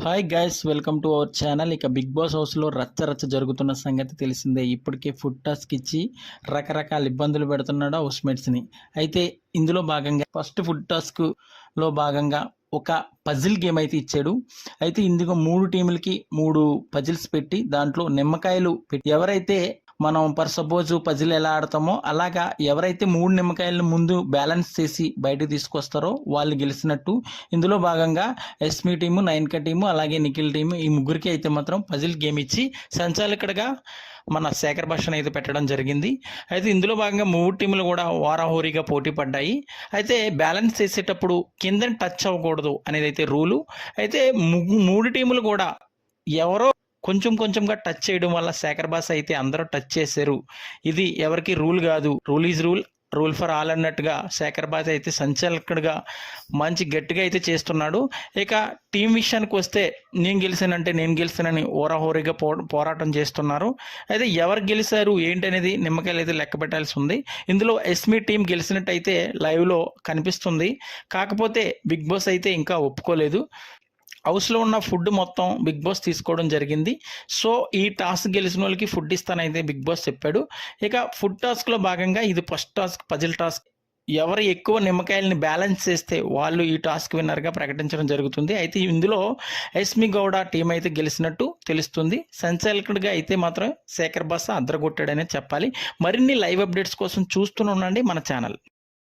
Hi guys, welcome to our channel. ఇక big boss హౌస్లో రచ్చ జరుగుతున్న సంగతి తెలిసిందే. ఇప్పటికే ఫుడ్ టాస్క్ ఇచ్చి రకరకాల ఇబ్బందులు పెడుతున్నాడు హౌస్మేట్స్ని. అయితే ఇందులో భాగంగా ఫస్ట్ ఫుడ్ టాస్క్లో భాగంగా ఒక పజిల్ గేమ్ అయితే ఇచ్చాడు. అయితే ఇందులో 3 టీములకి 3 పజిల్స్ పెట్టి దాంట్లో నిమ్మకాయలు పెట్టి ఎవరైతే మనం సపోజ్ పజిల్ ఎలా ఆడతామో అలాగా ఎవరైతే 3 నిమ్మకాయలను ముందు బ్యాలెన్స్ చేసి బయటకు తీసుకొస్తారో వాళ్ళు గెలిచినట్టు. ఇందులో భాగంగా ఎస్మి టీము, నైన్కా టీము, అలాగే నిఖిల్ టీము, ఈ ముగ్గురికి అయితే మాత్రం పజిల్ గేమ్ ఇచ్చి సంచాలకుడిగా మన శేఖర్ భాషను అయితే పెట్టడం జరిగింది. అయితే ఇందులో భాగంగా 3 టీములు కూడా వారాహోరీగా పోటీ పడ్డాయి. అయితే బ్యాలెన్స్ చేసేటప్పుడు కింద టచ్ అవ్వకూడదు అనేది అయితే రూలు. అయితే 3 టీములు కూడా ఎవరో కొంచెంగా టచ్ చేయడం వల్ల శేఖర్ భాష అయితే అందరూ టచ్ చేశారు. ఇది ఎవరికి రూల్ కాదు, rule is rule, rule for all అన్నట్టుగా శేఖర్ భాష అయితే సంచాలకుడిగా మంచి గట్టిగా అయితే చేస్తున్నాడు. ఇక టీం విషయానికి వస్తే నేను గెలిచానని ఓరాహోరీగా పోరాటం చేస్తున్నారు. అయితే ఎవరు గెలిచారు ఏంటి అనేది నిమ్మకాయలు అయితే లెక్క పెట్టాల్సి ఉంది. ఇందులో ఎస్మి టీం గెలిచినట్టయితే లైవ్లో కనిపిస్తుంది. కాకపోతే బిగ్ బాస్ అయితే ఇంకా ఒప్పుకోలేదు. హౌస్లో ఉన్న ఫుడ్ మొత్తం బిగ్ బాస్ తీసుకోవడం జరిగింది. సో ఈ టాస్క్ గెలిచిన వాళ్ళకి ఫుడ్ ఇస్తానైతే బిగ్ బాస్ చెప్పాడు. ఇక ఫుడ్ టాస్క్లో భాగంగా ఇది ఫస్ట్ టాస్క్, పజిల్ టాస్క్. ఎవరు ఎక్కువ నిమ్మకాయలని బ్యాలెన్స్ చేస్తే వాళ్ళు ఈ టాస్క్ విన్నర్గా ప్రకటించడం జరుగుతుంది. అయితే ఇందులో ఎస్మి గౌడ టీం అయితే గెలిచినట్టు తెలుస్తుంది. సంచాలకుడిగా అయితే మాత్రం శేఖర్ భాష అద్దరగొట్టాడనే చెప్పాలి. మరిన్ని లైవ్ అప్డేట్స్ కోసం చూస్తూనే ఉండండి మన ఛానల్.